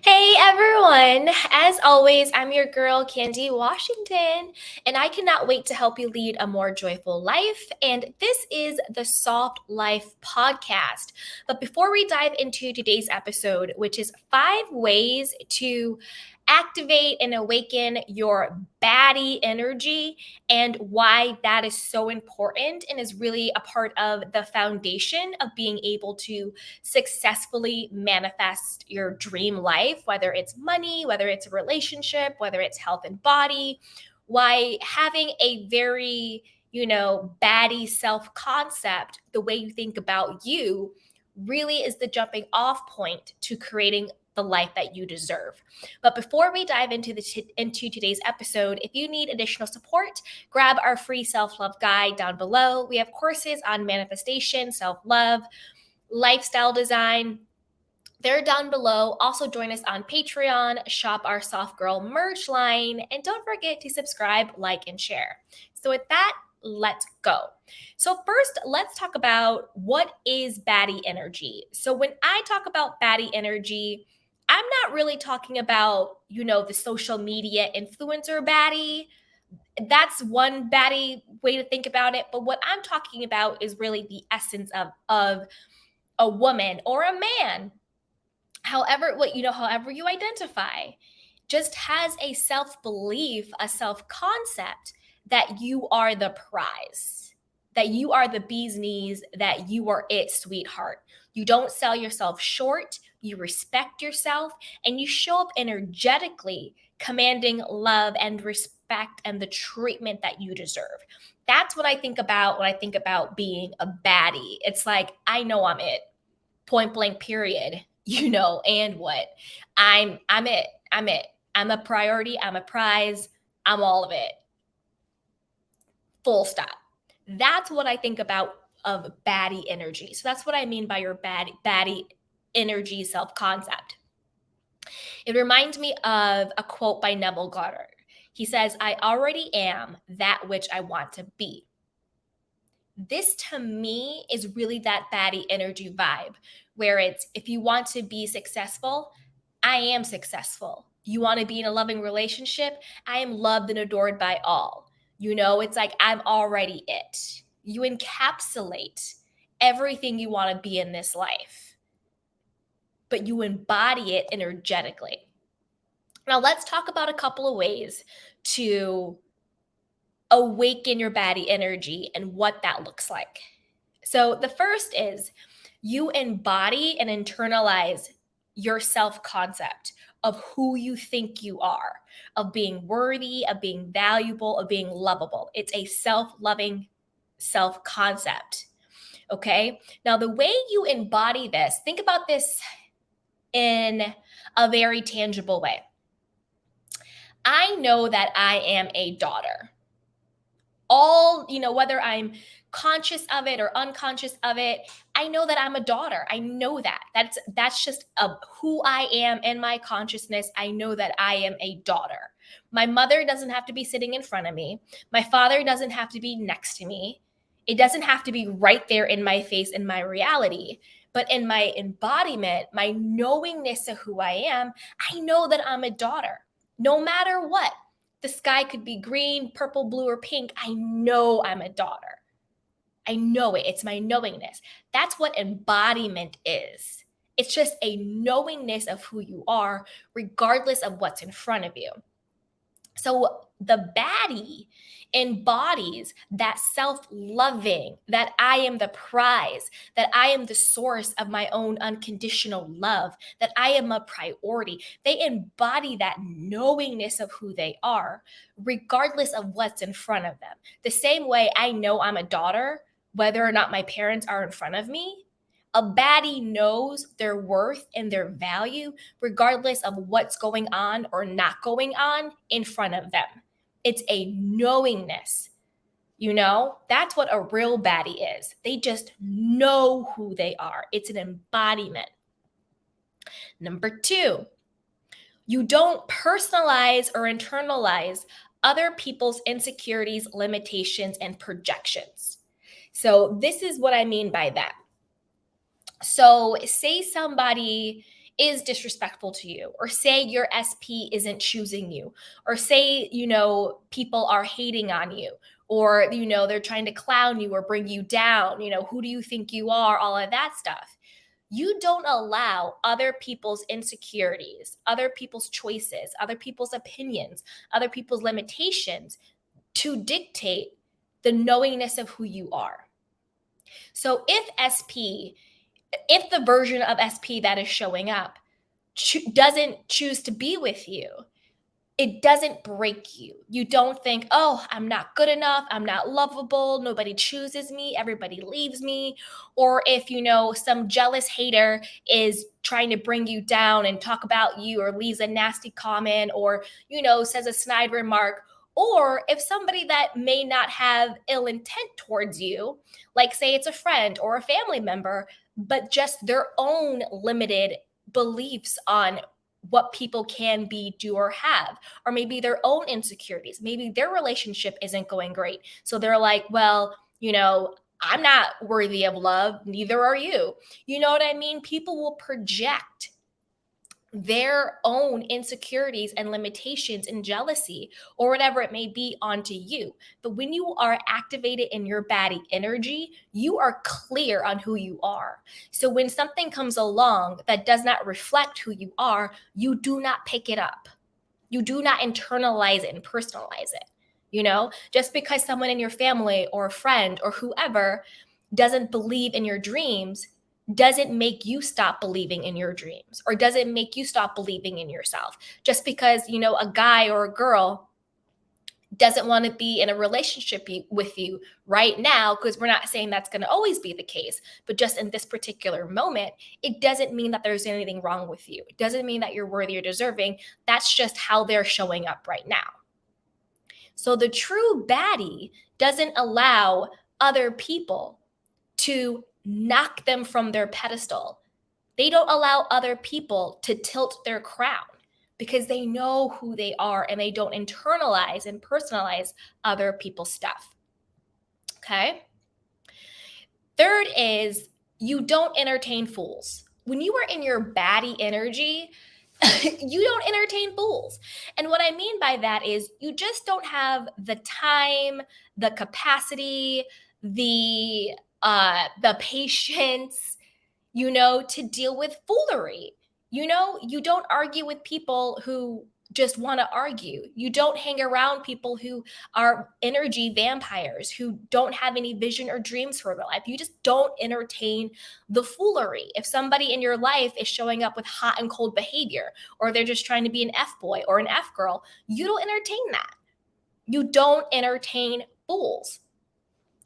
Hey everyone! As always, I'm your girl, Candy Washington, and I cannot wait to help you lead a more joyful life. And this is the Soft Life Podcast. But before we dive into today's episode, which is 5 ways to activate and awaken your baddie energy, and why that is so important and is really a part of the foundation of being able to successfully manifest your dream life, whether it's money, whether it's a relationship, whether it's health and body, why having a very, baddie self concept, the way you think about you, really is the jumping off point to creating the life that you deserve. But before we dive into today's episode, if you need additional support, grab our free self-love guide down below. We have courses on manifestation, self-love, lifestyle design. They're down below. Also join us on Patreon, shop our Soft Girl merch line, and don't forget to subscribe, like, and share. So with that, let's go. So first, let's talk about what is baddie energy. So when I talk about baddie energy, I'm not really talking about, the social media influencer baddie. That's one baddie way to think about it. But what I'm talking about is really the essence of a woman or a man, however you identify, just has a self-belief, a self-concept that you are the prize, that you are the bee's knees, that you are it, sweetheart. You don't sell yourself short, you respect yourself, and you show up energetically, commanding love and respect and the treatment that you deserve. That's what I think about when I think about being a baddie. It's like, I know I'm it, point blank, period. And what? I'm it. I'm it. I'm a priority. I'm a prize. I'm all of it. Full stop. That's what I think about of baddie energy. So that's what I mean by your baddie energy self-concept. It reminds me of a quote by Neville Goddard. He says, "I already am that which I want to be." This to me is really that baddie energy vibe, where it's, if you want to be successful, I am successful. You want to be in a loving relationship, I am loved and adored by all. It's like, I'm already it. You encapsulate everything you want to be in this life, but you embody it energetically. Now, let's talk about a couple of ways to awaken your baddie energy and what that looks like. So the first is, you embody and internalize your self-concept of who you think you are, of being worthy, of being valuable, of being lovable. It's a self-loving self-concept. Okay? Now, the way you embody this, think about this in a very tangible way. I know that I am a daughter. Whether I'm conscious of it or unconscious of it, I know that I'm a daughter. I know that. That's just who I am in my consciousness. I know that I am a daughter. My mother doesn't have to be sitting in front of me. My father doesn't have to be next to me. It doesn't have to be right there in my face, in my reality. But in my embodiment, my knowingness of who I am, I know that I'm a daughter. No matter what. The sky could be green, purple, blue, or pink. I know I'm a daughter. I know it. It's my knowingness. That's what embodiment is. It's just a knowingness of who you are, regardless of what's in front of you. So the baddie embodies that self-loving, that I am the prize, that I am the source of my own unconditional love, that I am a priority. They embody that knowingness of who they are, regardless of what's in front of them. The same way I know I'm a daughter, whether or not my parents are in front of me. A baddie knows their worth and their value, regardless of what's going on or not going on in front of them. It's a knowingness. That's what a real baddie is. They just know who they are. It's an embodiment. Number 2, you don't personalize or internalize other people's insecurities, limitations, and projections. So this is what I mean by that. So say somebody is disrespectful to you, or say your SP isn't choosing you, or say, people are hating on you, or, they're trying to clown you or bring you down, who do you think you are, all of that stuff. You don't allow other people's insecurities, other people's choices, other people's opinions, other people's limitations to dictate the knowingness of who you are. So if the version of SP that is showing up doesn't choose to be with you, it doesn't break you. You don't think, oh, I'm not good enough, I'm not lovable, nobody chooses me, everybody leaves me. Or if, some jealous hater is trying to bring you down and talk about you, or leaves a nasty comment, or, says a snide remark. Or if somebody that may not have ill intent towards you, like say it's a friend or a family member, but just their own limited beliefs on what people can be, do, or have, or maybe their own insecurities. Maybe their relationship isn't going great. So they're like, well, I'm not worthy of love. Neither are you. You know what I mean? People will project their own insecurities and limitations and jealousy or whatever it may be onto you. But when you are activated in your Baddie energy, you are clear on who you are. So when something comes along that does not reflect who you are, you do not pick it up. You do not internalize it and personalize it. Just because someone in your family or a friend or whoever doesn't believe in your dreams doesn't make you stop believing in your dreams, or doesn't make you stop believing in yourself. Just because, a guy or a girl doesn't want to be in a relationship with you right now, because we're not saying that's going to always be the case, but just in this particular moment, it doesn't mean that there's anything wrong with you. It doesn't mean that you're worthy or deserving. That's just how they're showing up right now. So the true Baddie doesn't allow other people to knock them from their pedestal. They don't allow other people to tilt their crown, because they know who they are and they don't internalize and personalize other people's stuff. Okay? Third is, you don't entertain fools. When you are in your Baddie energy, you don't entertain fools. And what I mean by that is, you just don't have the time, the capacity, the patience, to deal with foolery. You don't argue with people who just want to argue. You don't hang around people who are energy vampires, who don't have any vision or dreams for their life. You just don't entertain the foolery. If somebody in your life is showing up with hot and cold behavior, or they're just trying to be an F-boy or an F-girl, you don't entertain that. You don't entertain fools.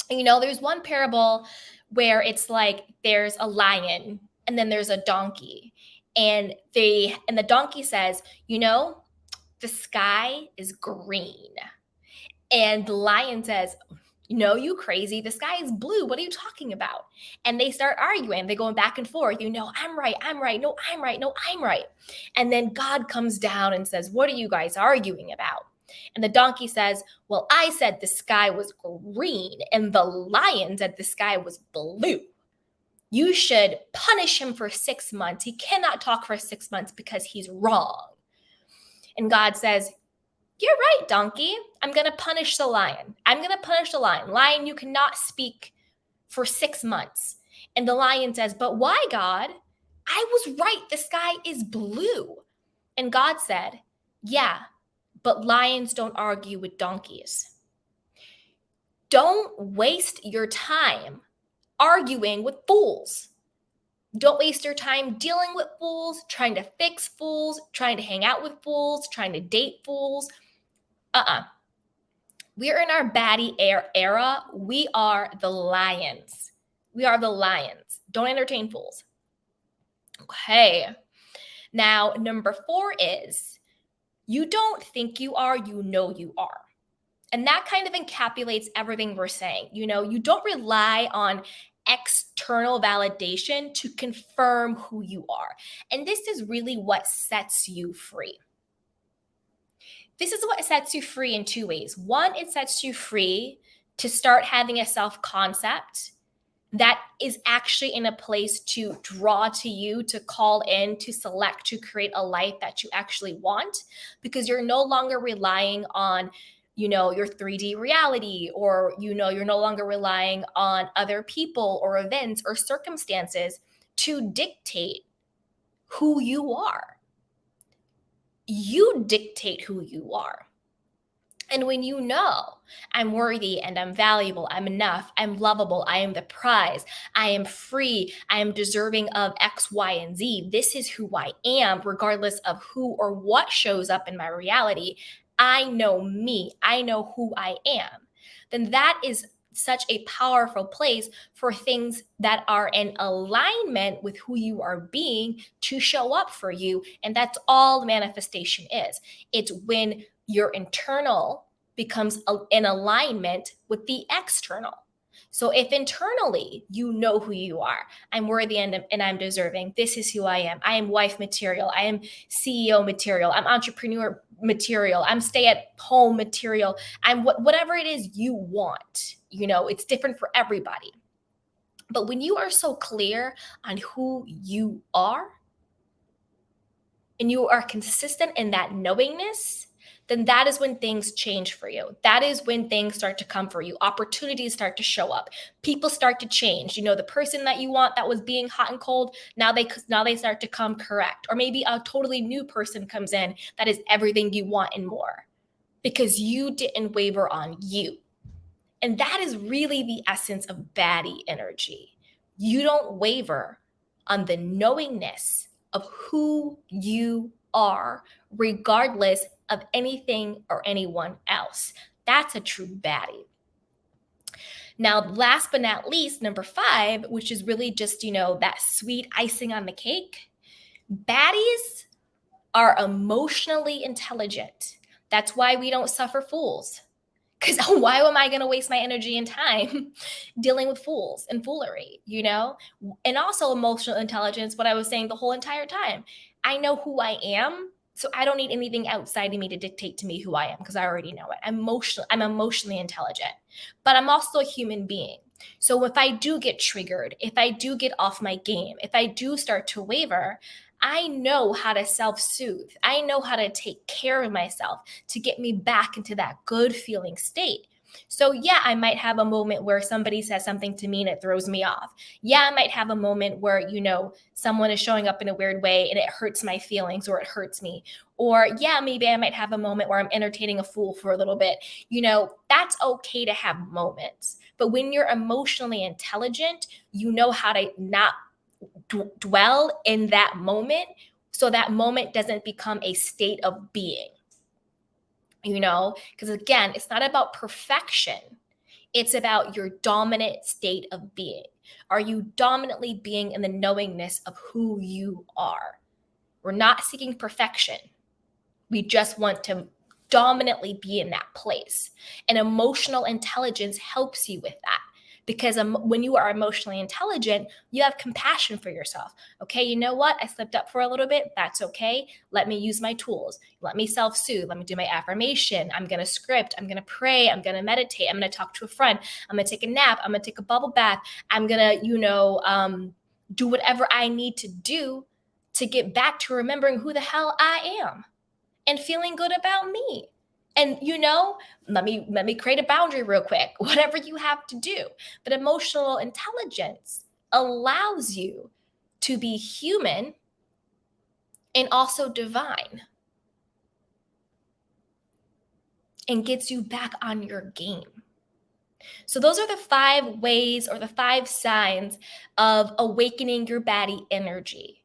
There's one parable where it's like there's a lion and then there's a donkey, and the donkey says, the sky is green. And the lion says, you crazy, the sky is blue. What are you talking about? And they start arguing. They're going back and forth. I'm right. No, I'm right. No, I'm right. And then God comes down and says, what are you guys arguing about? And the donkey says, well, I said the sky was green, and the lion said the sky was blue. You should punish him for 6 months. He cannot talk for 6 months because he's wrong. And God says, you're right, donkey. I'm going to punish the lion. Lion, you cannot speak for 6 months. And the lion says, but why, God? I was right. The sky is blue. And God said, yeah, but lions don't argue with donkeys. Don't waste your time arguing with fools. Don't waste your time dealing with fools, trying to fix fools, trying to hang out with fools, trying to date fools. We're in our Baddie era. We are the lions. Don't entertain fools. Okay. Now, number 4 is, you don't think you are, you are. And that kind of encapsulates everything we're saying. You don't rely on external validation to confirm who you are. And this is really what sets you free. This is what sets you free in 2 ways. One, it sets you free to start having a self-concept that is actually in a place to draw to you, to call in, to select, to create a life that you actually want, because you're no longer relying on, your 3D reality, or, you're no longer relying on other people or events or circumstances to dictate who you are. You dictate who you are. And when you know I'm worthy and I'm valuable, I'm enough, I'm lovable, I am the prize, I am free, I am deserving of X, Y, and Z, this is who I am, regardless of who or what shows up in my reality. I know me, I know who I am. Then that is such a powerful place for things that are in alignment with who you are being to show up for you. And that's all manifestation is. It's when your internal becomes in alignment with the external. So if internally you know who you are, I'm worthy and I'm deserving, this is who I am wife material, I am CEO material, I'm entrepreneur material, I'm stay at home material, I'm whatever it is you want, it's different for everybody. But when you are so clear on who you are and you are consistent in that knowingness, then that is when things change for you. That is when things start to come for you. Opportunities start to show up. People start to change. The person that you want that was being hot and cold, now they start to come correct. Or maybe a totally new person comes in that is everything you want and more, because you didn't waver on you. And that is really the essence of baddie energy. You don't waver on the knowingness of who you are, regardless of anything or anyone else. That's a true baddie. Now, last but not least, number 5, which is really just, that sweet icing on the cake. Baddies are emotionally intelligent. That's why we don't suffer fools. Because why am I going to waste my energy and time dealing with fools and foolery, And also emotional intelligence, what I was saying the whole entire time. I know who I am, so I don't need anything outside of me to dictate to me who I am, because I already know it. I'm emotionally intelligent, but I'm also a human being. So if I do get triggered, if I do get off my game, if I do start to waver, I know how to self-soothe. I know how to take care of myself to get me back into that good feeling state. So yeah, I might have a moment where somebody says something to me and it throws me off. Yeah, I might have a moment where, someone is showing up in a weird way and it hurts my feelings or it hurts me. Or yeah, maybe I might have a moment where I'm entertaining a fool for a little bit. That's okay to have moments. But when you're emotionally intelligent, you know how to not dwell in that moment, so that moment doesn't become a state of being, because again, it's not about perfection. It's about your dominant state of being. Are you dominantly being in the knowingness of who you are? We're not seeking perfection. We just want to dominantly be in that place. And emotional intelligence helps you with that. Because when you are emotionally intelligent, you have compassion for yourself. Okay, you know what? I slipped up for a little bit. That's okay. Let me use my tools. Let me self-soothe. Let me do my affirmation. I'm going to script. I'm going to pray. I'm going to meditate. I'm going to talk to a friend. I'm going to take a nap. I'm going to take a bubble bath. I'm going to, do whatever I need to do to get back to remembering who the hell I am and feeling good about me. And let me create a boundary real quick, whatever you have to do. But emotional intelligence allows you to be human and also divine, and gets you back on your game. So those are the 5 ways, or the 5 signs of awakening your baddie energy.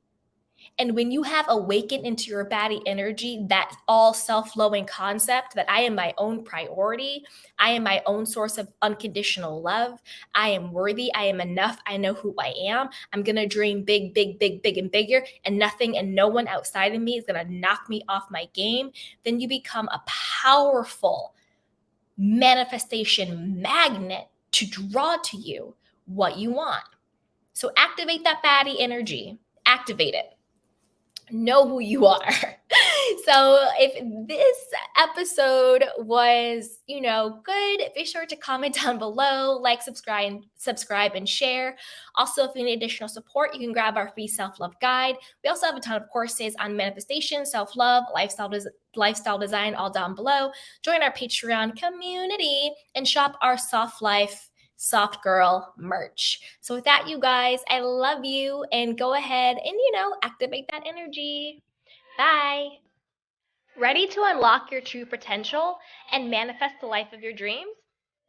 And when you have awakened into your baddie energy, that all self-loving concept that I am my own priority, I am my own source of unconditional love, I am worthy, I am enough, I know who I am, I'm going to dream big, big, big, big, and bigger, and nothing and no one outside of me is going to knock me off my game, then you become a powerful manifestation magnet to draw to you what you want. So activate that baddie energy. Activate it. Know who you are. So if this episode was, good, be sure to comment down below, like, subscribe and share. Also, if you need additional support, you can grab our free self-love guide. We also have a ton of courses on manifestation, self-love, lifestyle design, all down below. Join our Patreon community and shop our Soft Life Soft Girl merch. So with that, you guys, I love you, and go ahead and, activate that energy. Bye. Ready to unlock your true potential and manifest the life of your dreams?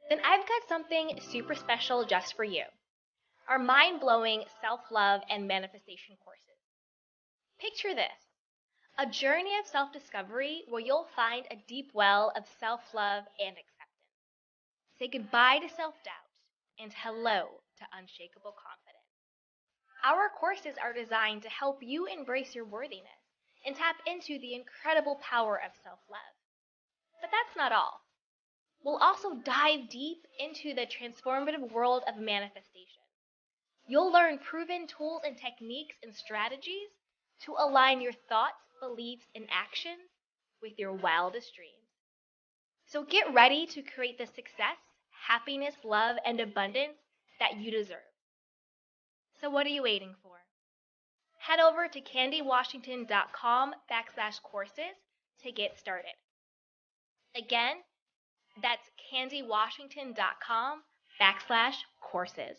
Then I've got something super special just for you. Our mind-blowing self-love and manifestation courses. Picture this: a journey of self-discovery where you'll find a deep well of self-love and acceptance. Say goodbye to self-doubt and hello to unshakable confidence. Our courses are designed to help you embrace your worthiness and tap into the incredible power of self-love. But that's not all. We'll also dive deep into the transformative world of manifestation. You'll learn proven tools and techniques and strategies to align your thoughts, beliefs, and actions with your wildest dreams. So get ready to create the success, happiness, love, and abundance that you deserve. So what are you waiting for? Head over to candywashington.com/courses to get started. Again, that's candywashington.com/courses.